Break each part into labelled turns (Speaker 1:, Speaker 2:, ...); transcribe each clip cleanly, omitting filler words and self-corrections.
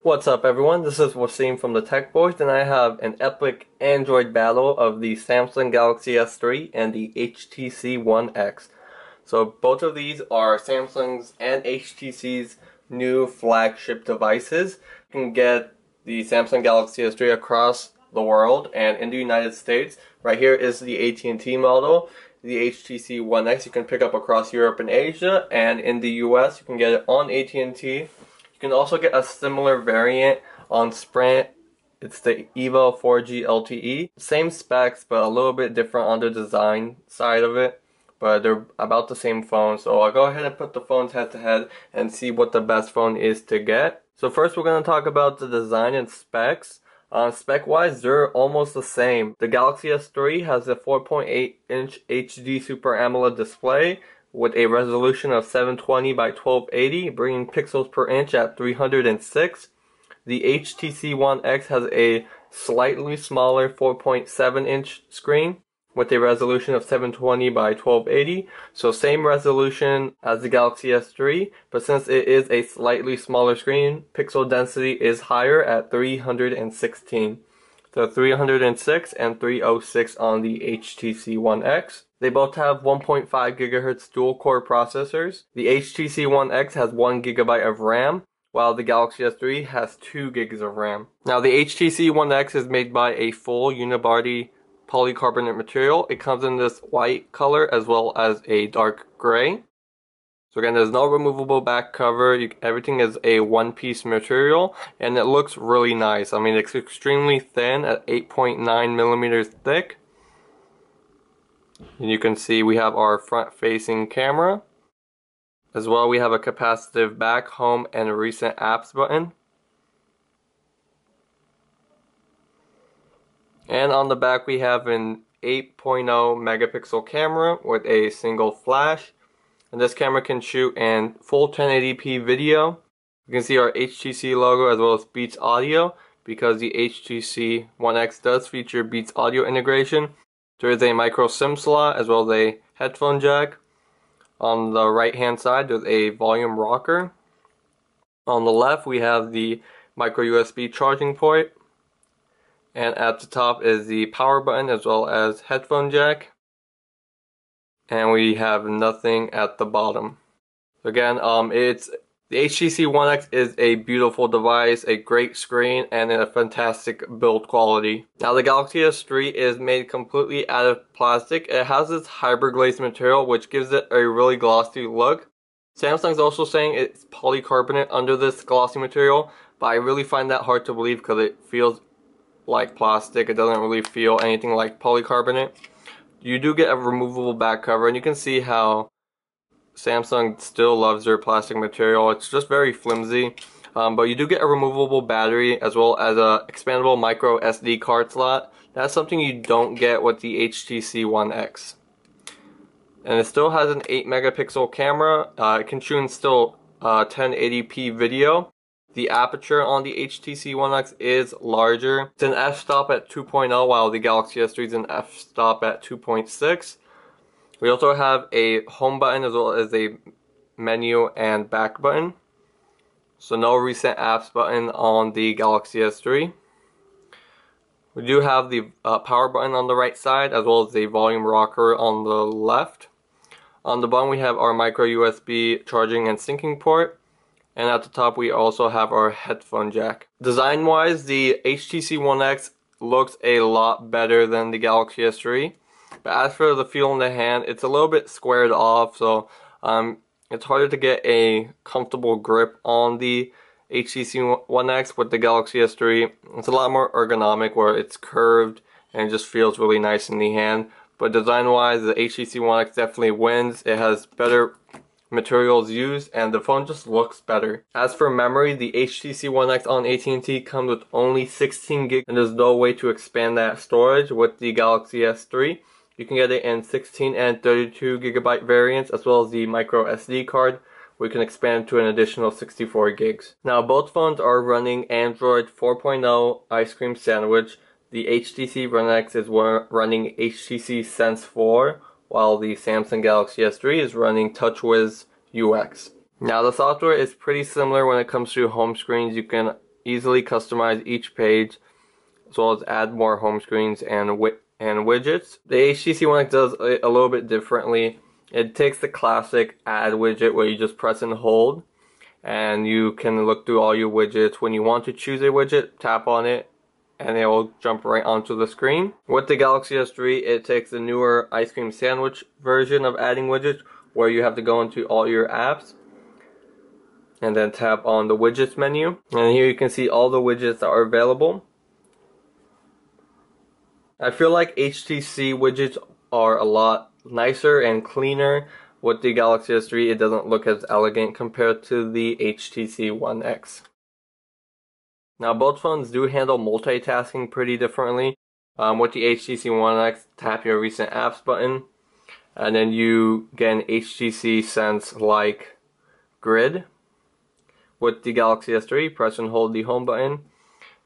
Speaker 1: What's up everyone, this is Wasim from the Tech Boys, and I have an epic Android battle of the Samsung Galaxy S3 and the HTC One X. So both of these are Samsung's and HTC's new flagship devices. You can get the Samsung Galaxy S3 across the world, and in the United States, right here is the AT&T model. The HTC One X you can pick up across Europe and Asia, and in the US you can get it on AT&T. You can also get a similar variant on Sprint. It's the Evo 4G LTE. Same specs, but a little bit different on the design side of it. But they're about the same phone, so I'll go ahead and put the phones head to head and see what the best phone is to get. So first we're going to talk about the design and specs. Spec-wise, they're almost the same. The Galaxy S3 has a 4.8-inch HD Super AMOLED display with a resolution of 720 by 1280, bringing pixels per inch at 306. The HTC One X has a slightly smaller 4.7-inch screen with a resolution of 720 by 1280, so same resolution as the Galaxy S3, but since it is a slightly smaller screen, pixel density is higher at 316. So 306 and 306 on the HTC One X. They both have 1.5 GHz dual-core processors. The HTC One X has 1 GB of RAM, while the Galaxy S3 has 2 GB of RAM. Now the HTC One X is made by a full unibody polycarbonate material. It comes in this white color as well as a dark gray. So again, there's no removable back cover. Everything is a one-piece material, and it looks really nice. I mean, it's extremely thin at 8.9 millimeters thick. And you can see we have our front-facing camera. As well, we have a capacitive back, home, and a recent apps button. And on the back, we have an 8.0 megapixel camera with a single flash. And this camera can shoot in full 1080p video. You can see our HTC logo as well as Beats Audio, because the HTC One X does feature Beats Audio integration. There is a micro SIM slot as well as a headphone jack. On the right hand side there's a volume rocker. On the left we have the micro USB charging port. And at the top is the power button as well as headphone jack. And we have nothing at the bottom. Again, the HTC One X is a beautiful device, a great screen, and a fantastic build quality. Now the Galaxy S3 is made completely out of plastic. It has this hybrid glaze material which gives it a really glossy look. Samsung's also saying it's polycarbonate under this glossy material, but I really find that hard to believe because it feels like plastic. It doesn't really feel anything like polycarbonate. You do get a removable back cover, and you can see how Samsung still loves their plastic material. It's just very flimsy, but you do get a removable battery as well as a expandable micro SD card slot. That's something you don't get with the HTC One X. And it still has an 8 megapixel camera. It can shoot in still 1080p video. The aperture on the HTC One X is larger. It's an f-stop at 2.0 while the Galaxy S3 is an f-stop at 2.6. We also have a home button as well as a menu and back button. So no recent apps button on the Galaxy S3. We do have the power button on the right side as well as the volume rocker on the left. On the bottom we have our micro USB charging and syncing port. And at the top we also have our headphone jack. Design wise, the HTC One X looks a lot better than the Galaxy S3. But as for the feel in the hand, it's a little bit squared off, so it's harder to get a comfortable grip on the HTC One X with the Galaxy S3. It's a lot more ergonomic where it's curved and it just feels really nice in the hand. But design wise, the HTC One X definitely wins. It has better materials used and the phone just looks better. As for memory, the HTC One X on AT&T comes with only 16 GB and there's no way to expand that storage with the Galaxy S3. You can get it in 16 and 32 GB variants as well as the micro SD card. We can expand to an additional 64 gigs. Now both phones are running Android 4.0 Ice Cream Sandwich. The HTC One X is running HTC Sense 4, while the Samsung Galaxy S3 is running TouchWiz UX. Now the software is pretty similar when it comes to home screens. You can easily customize each page, as well as add more home screens and widgets. The HTC One X does it a little bit differently. It takes the classic add widget where you just press and hold, and you can look through all your widgets. When you want to choose a widget, tap on it, and it will jump right onto the screen. With the Galaxy S3, it takes the newer ice cream sandwich version of adding widgets, where you have to go into all your apps and then tap on the widgets menu. And here you can see all the widgets that are available. I feel like HTC widgets are a lot nicer and cleaner. With the Galaxy S3, it doesn't look as elegant compared to the HTC One X. Now, both phones do handle multitasking pretty differently. With the HTC One X, tap your recent apps button, and then you get an HTC Sense-like grid. With the Galaxy S3, press and hold the home button,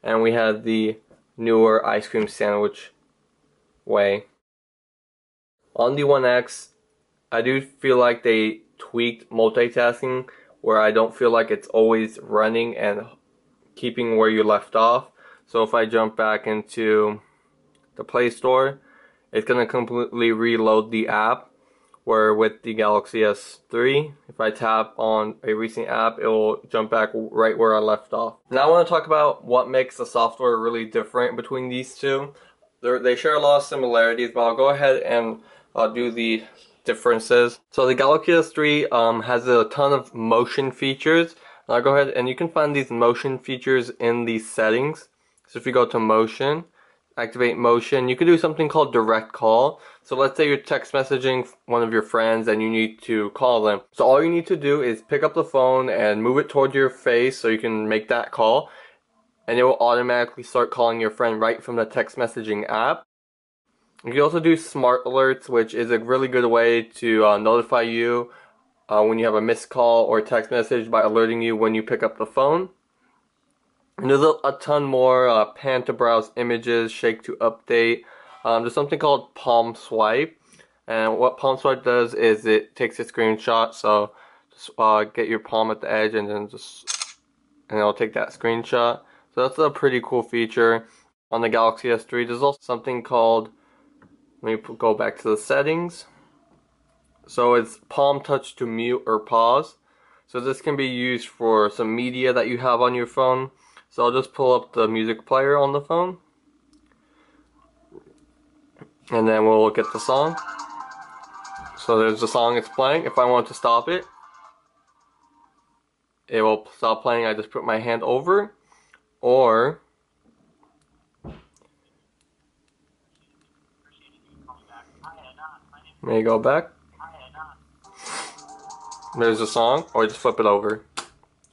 Speaker 1: and we have the newer ice cream sandwich way. On the One X, I do feel like they tweaked multitasking, where I don't feel like it's always running and keeping where you left off. So if I jump back into the Play Store, it's going to completely reload the app, where with the Galaxy S3, if I tap on a recent app, it will jump back right where I left off. Now I want to talk about what makes the software really different between these two. They share a lot of similarities, but I'll go ahead and do the differences. So the Galaxy S3 has a ton of motion features. I'll go ahead and you can find these motion features in the settings. So if you go to motion, activate motion, you can do something called direct call. So let's say you're text messaging one of your friends and you need to call them. So all you need to do is pick up the phone and move it toward your face so you can make that call, and it will automatically start calling your friend right from the text messaging app. You can also do smart alerts, which is a really good way to notify you when you have a missed call or text message by alerting you when you pick up the phone. And there's a ton more, pan to browse images, shake to update. There's something called palm swipe, and what palm swipe does is it takes a screenshot. So just get your palm at the edge and then it'll take that screenshot. So that's a pretty cool feature on the Galaxy S3. There's also something called, let me go back to the settings. So it's palm touch to mute or pause. So this can be used for some media that you have on your phone. So I'll just pull up the music player on the phone, and then we'll look at the song. So there's the song it's playing. If I want to stop it, it will stop playing. I just put my hand over, or let me go back. There's the song, or just flip it over.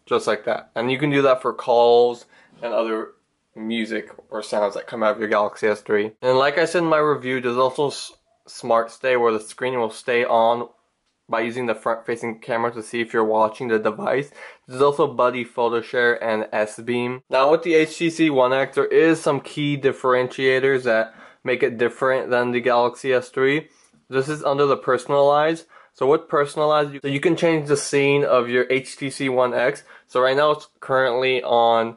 Speaker 1: Just like that. And you can do that for calls and other music or sounds that come out of your Galaxy S3. And like I said in my review, there's also Smart Stay, where the screen will stay on by using the front-facing camera to see if you're watching the device. There's also Buddy Photo Share and S-Beam. Now with the HTC One X, there is some key differentiators that make it different than the Galaxy S3. This is under the personalize. So with personalize, you can change the scene of your HTC One X. So right now it's currently on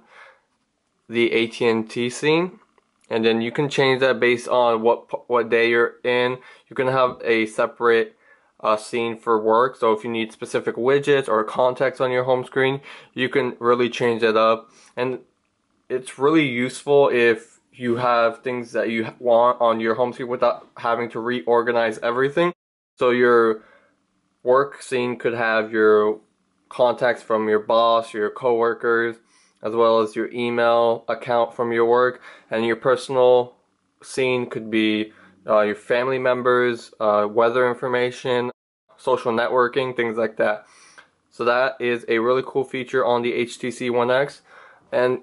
Speaker 1: the AT&T scene, and then you can change that based on what day you're in. You can have a separate scene for work. So if you need specific widgets or contacts on your home screen, you can really change that up. And it's really useful if you have things that you want on your home screen without having to reorganize everything. So your work scene could have your contacts from your boss, your coworkers, as well as your email account from your work, and your personal scene could be your family members, weather information, social networking, things like that. So that is a really cool feature on the HTC One X. And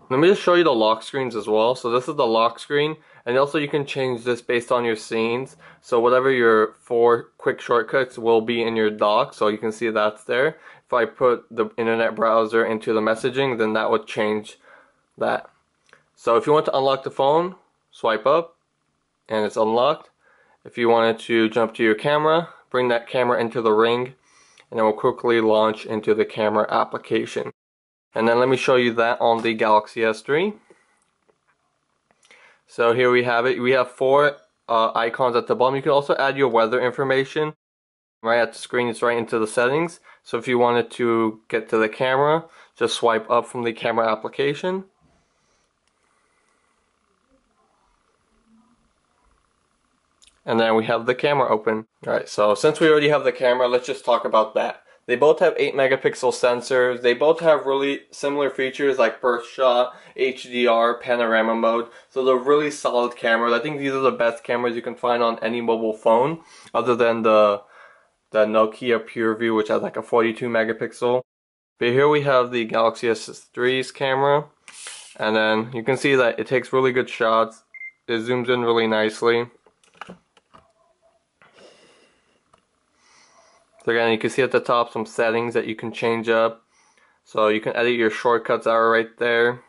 Speaker 1: let me just show you the lock screens as well. So this is the lock screen, and also you can change this based on your scenes. So whatever your 4 quick shortcuts will be in your dock, so you can see that's there. If I put the internet browser into the messaging, then that would change that. So if you want to unlock the phone, swipe up, and it's unlocked. If you wanted to jump to your camera, bring that camera into the ring, and it will quickly launch into the camera application. And then let me show you that on the Galaxy S3. So here we have it. We have 4 icons at the bottom. You can also add your weather information. Right at the screen, it's right into the settings. So if you wanted to get to the camera, just swipe up from the camera application. And then we have the camera open. Alright, so since we already have the camera, let's just talk about that. They both have 8 megapixel sensors. They both have really similar features like burst shot, HDR, panorama mode. So they're really solid cameras. I think these are the best cameras you can find on any mobile phone, other than the Nokia PureView, which has like a 42 megapixel. But here we have the Galaxy S3's camera, and then you can see that it takes really good shots. It zooms in really nicely. So again, you can see at the top some settings that you can change up. So you can edit your shortcuts that are right there.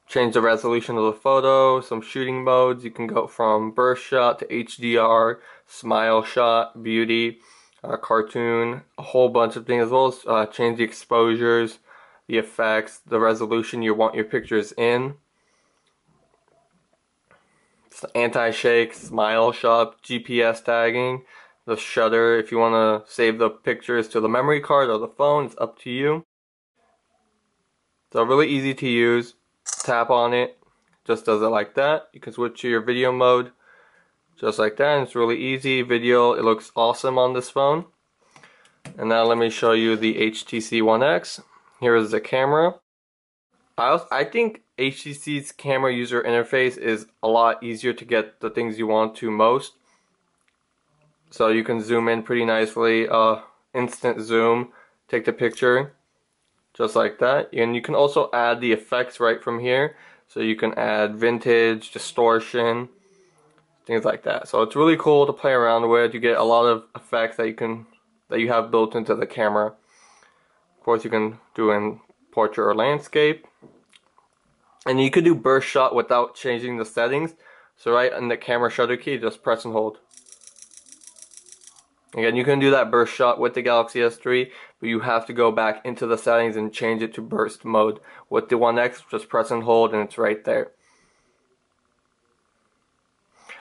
Speaker 1: Change the resolution of the photo, some shooting modes. You can go from burst shot to HDR, smile shot, beauty, cartoon, a whole bunch of things, as well as change the exposures, the effects, the resolution you want your pictures in. Anti-shake, smile shot, GPS tagging, the shutter. If you want to save the pictures to the memory card or the phone, it's up to you. So really easy to use. Tap on it, just does it like that. You can switch to your video mode just like that, and it's really easy. Video, it looks awesome on this phone. And now let me show you the HTC One X. Here is the camera. I think HTC's camera user interface is a lot easier to get the things you want to most. So you can zoom in pretty nicely, instant zoom, take the picture just like that. And you can also add the effects right from here. So you can add vintage, distortion, things like that. So it's really cool to play around with. You get a lot of effects that you have built into the camera. Of course, you can do in portrait or landscape. And you could do burst shot without changing the settings. So right in the camera shutter key, just press and hold. Again, you can do that burst shot with the Galaxy S3, but you have to go back into the settings and change it to burst mode. With the One X, just press and hold and it's right there.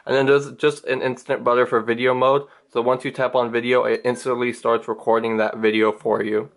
Speaker 1: And then there's just an instant button for video mode. So once you tap on video, it instantly starts recording that video for you.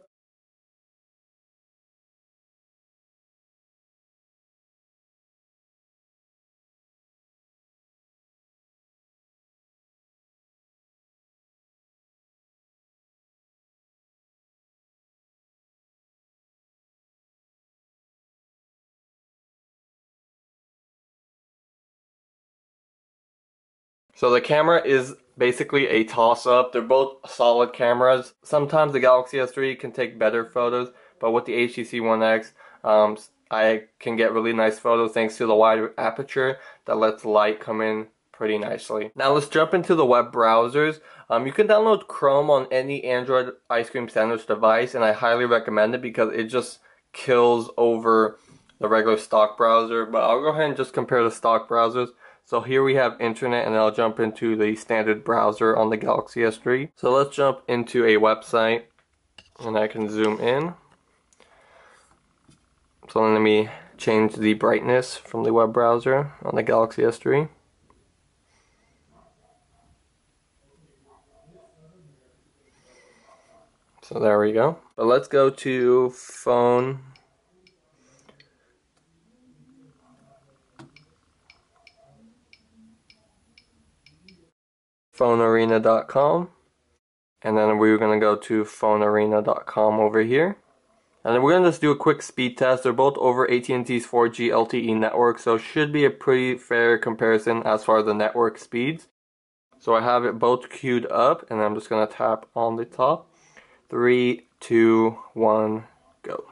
Speaker 1: So the camera is basically a toss-up. They're both solid cameras. Sometimes the Galaxy S3 can take better photos, but with the HTC One X, I can get really nice photos thanks to the wide aperture that lets light come in pretty nicely. Now let's jump into the web browsers. You can download Chrome on any Android Ice Cream Sandwich device, and I highly recommend it because it just kills over the regular stock browser. But I'll go ahead and just compare the stock browsers. So here we have internet, and I'll jump into the standard browser on the Galaxy S3. So let's jump into a website, and I can zoom in. So let me change the brightness from the web browser on the Galaxy S3. So there we go. But let's go to phone. phonearena.com, and then we're going to go to phonearena.com over here, and then we're going to just do a quick speed test. They're both over AT&T's 4G LTE network, so should be a pretty fair comparison as far as the network speeds. So I have it both queued up, and I'm just going to tap on the top. 3, 2, 1, go.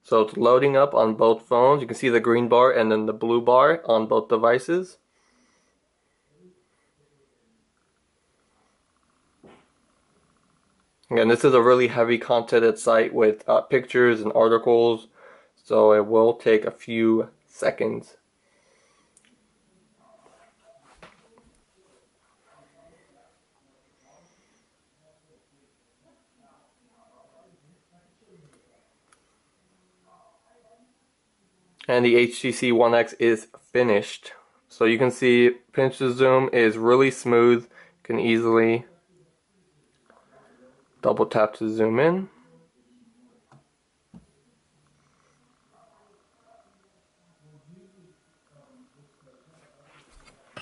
Speaker 1: So it's loading up on both phones. You can see the green bar and then the blue bar on both devices. Again, this is a really heavy contented site with pictures and articles, so it will take a few seconds. and the HTC One X is finished. So you can see pinch to zoom is really smooth. You can easily double tap to zoom in.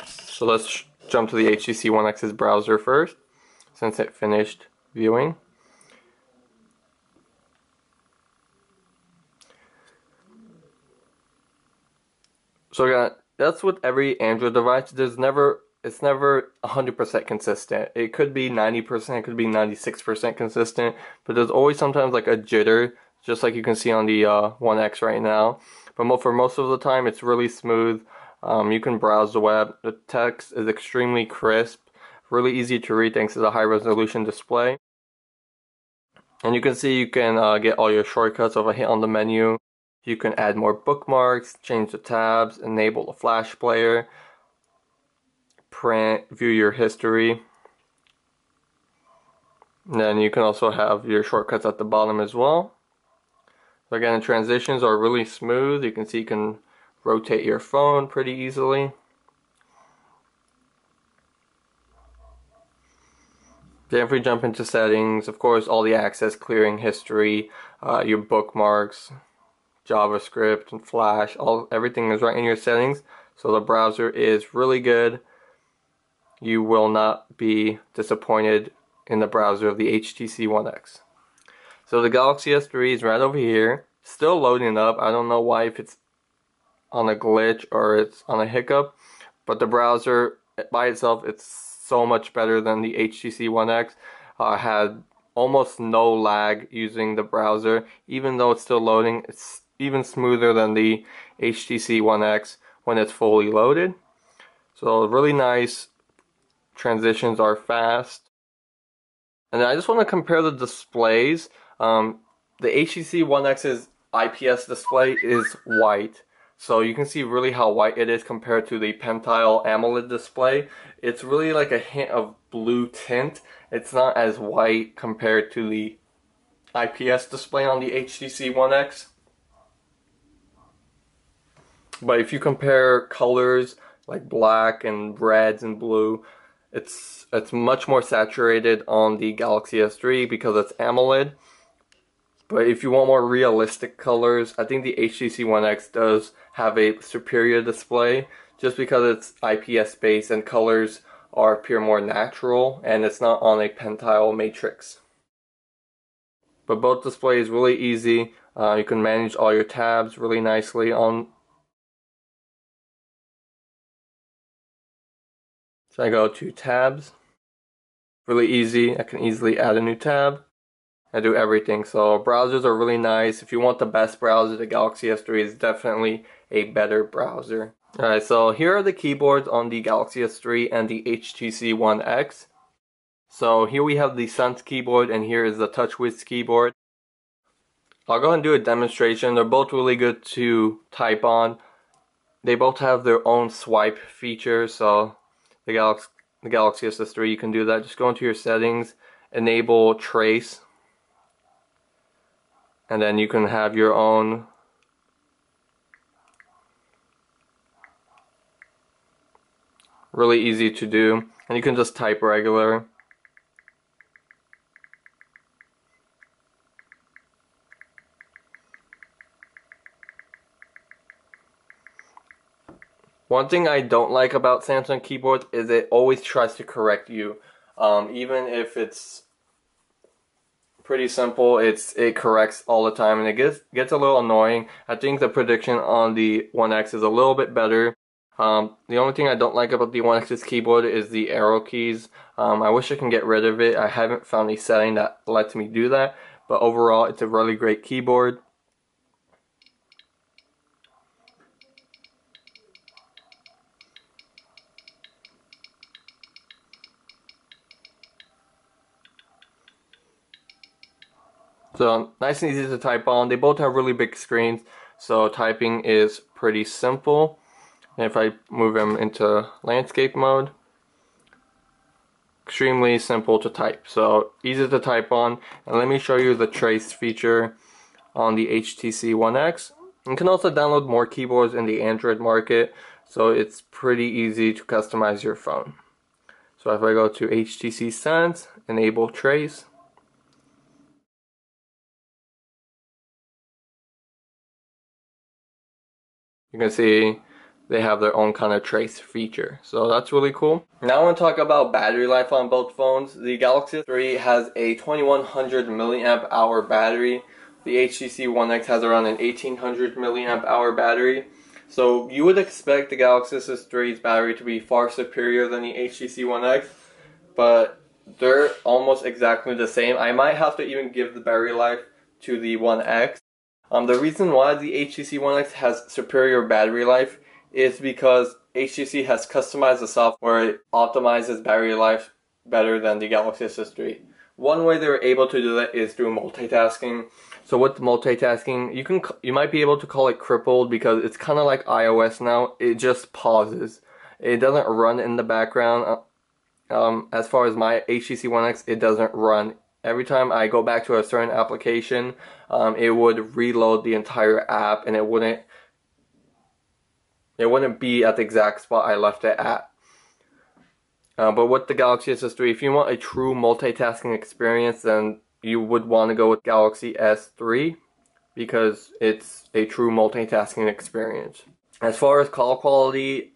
Speaker 1: So let's jump to the HTC One X's browser first, since it finished viewing. So yeah, that's with every Android device. It's never 100% consistent. It could be 90%, it could be 96% consistent, but there's always sometimes like a jitter, just like you can see on the One X right now. But for most of the time, it's really smooth. You can browse the web. The text is extremely crisp, really easy to read thanks to the high resolution display. And you can see you can get all your shortcuts with a hit on the menu. You can add more bookmarks, change the tabs, enable the flash player, print, view your history. And then you can also have your shortcuts at the bottom as well. So again, the transitions are really smooth. You can see you can rotate your phone pretty easily. Then if we jump into settings, of course, all the access clearing history, your bookmarks, JavaScript and Flash, everything is right in your settings. So the browser is really good. You will not be disappointed in the browser of the HTC One X. So the Galaxy S3 is right over here, still loading up. I don't know why, if it's on a glitch or it's on a hiccup, but the browser by itself, it's so much better than the HTC One X. Had almost no lag using the browser. Even though it's still loading, it's even smoother than the HTC One X when it's fully loaded. So really nice. Transitions are fast. And I just want to compare the displays. The HTC One X's IPS display is white. So you can see really how white it is compared to the Pentile AMOLED display. It's really like a hint of blue tint. It's not as white compared to the IPS display on the HTC One X. But if you compare colors like black and reds and blue, it's much more saturated on the Galaxy S3 because it's AMOLED. But if you want more realistic colors, I think the HTC One X does have a superior display just because it's IPS based and colors appear more natural and it's not on a Pentile matrix. But both displays really easy. You can manage all your tabs really nicely on. So I go to tabs, really easy. I can easily add a new tab. I do everything. So browsers are really nice. If you want the best browser, the Galaxy S3 is definitely a better browser. Alright, so here are the keyboards on the Galaxy S3 and the HTC One X. So here we have the Sense keyboard and here is the TouchWiz keyboard. I'll go ahead and do a demonstration. They're both really good to type on. They both have their own swipe feature. So the Galaxy S3, you can do that. Just go into your settings, enable trace, and then you can have your own really easy to do, and you can just type regular. One thing I don't like about Samsung keyboards is it always tries to correct you. Even if it's pretty simple, it corrects all the time, and it gets a little annoying. I think the prediction on the One X is a little bit better. The only thing I don't like about the One X's keyboard is the arrow keys. I wish I can get rid of it. I haven't found a setting that lets me do that, but overall it's a really great keyboard. So nice and easy to type on. They both have really big screens, so typing is pretty simple. And if I move them into landscape mode, extremely simple to type. So easy to type on. And let me show you the trace feature on the HTC One X. You can also download more keyboards in the Android market, so it's pretty easy to customize your phone. So if I go to HTC Sense, enable trace, you can see they have their own kind of trace feature. So that's really cool. Now I want to talk about battery life on both phones. The Galaxy S3 has a 2100 milliamp hour battery. The HTC One X has around an 1800 milliamp hour battery. So you would expect the Galaxy S3's battery to be far superior than the HTC One X, but they're almost exactly the same. I might have to even give the battery life to the One X. The reason why the HTC One X has superior battery life is because HTC has customized the software. It optimizes battery life better than the Galaxy S3. One way they were able to do that is through multitasking. So with multitasking, you might be able to call it crippled because it's kind of like iOS now. It just pauses. It doesn't run in the background. As far as my HTC One X, it doesn't run. Every time I go back to a certain application, it would reload the entire app, and it wouldn't be at the exact spot I left it at. But with the Galaxy S3, if you want a true multitasking experience, then you would want to go with Galaxy S3 because it's a true multitasking experience. As far as call quality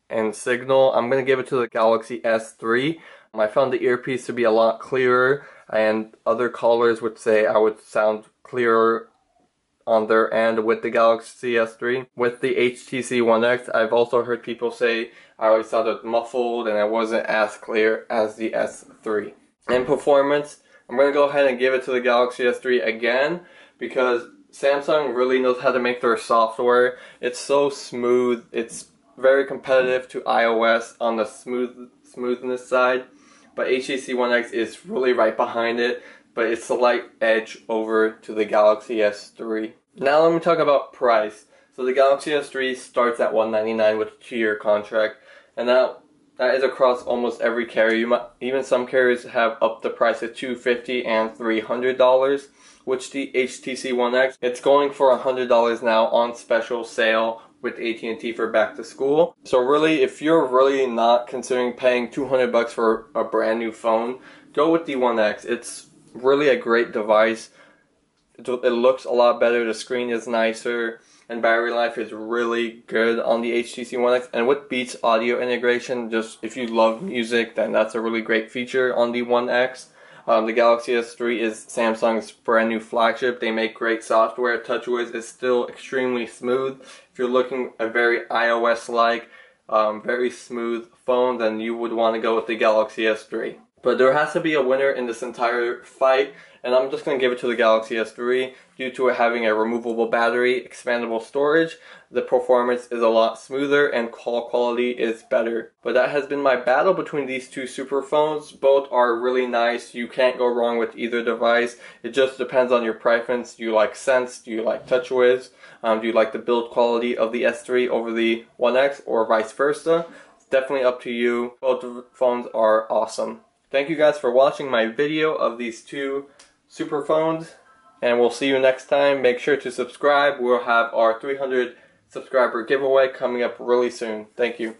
Speaker 1: and signal, I'm going to give it to the Galaxy S3. I found the earpiece to be a lot clearer, and other callers would say I would sound clearer on their end with the Galaxy S3. With the HTC One X, I've also heard people say I always sounded muffled and I wasn't as clear as the S3. In performance, I'm going to go ahead and give it to the Galaxy S3 again because Samsung really knows how to make their software. It's so smooth. It's very competitive to iOS on the smoothness side, but HTC One X is really right behind it, but it's a slight edge over to the Galaxy S3. Now let me talk about price. So the Galaxy S3 starts at $199 with a 2-year contract, and that is across almost every carrier. Even some carriers have up the price at $250 and $300, which the HTC One X, it's going for $100 now on special sale with AT&T for back to school. So really, if you're really not considering paying $200 for a brand new phone, go with the One X. It's really a great device. It looks a lot better, the screen is nicer, and battery life is really good on the HTC One X. And with Beats audio integration, just if you love music, then that's a really great feature on the One X. The Galaxy S3 is Samsung's brand new flagship. They make great software. TouchWiz is still extremely smooth. If you're looking at a very iOS-like, very smooth phone, then you would want to go with the Galaxy S3. But there has to be a winner in this entire fight, and I'm just going to give it to the Galaxy S3 due to it having a removable battery, expandable storage. The performance is a lot smoother and call quality is better. But that has been my battle between these two super phones. Both are really nice. You can't go wrong with either device. It just depends on your preference. Do you like Sense? Do you like TouchWiz? Do you like the build quality of the S3 over the One X or vice versa? It's definitely up to you. Both phones are awesome. Thank you guys for watching my video of these two super phones, and we'll see you next time. Make sure to subscribe. We'll have our 300 subscriber giveaway coming up really soon. Thank you.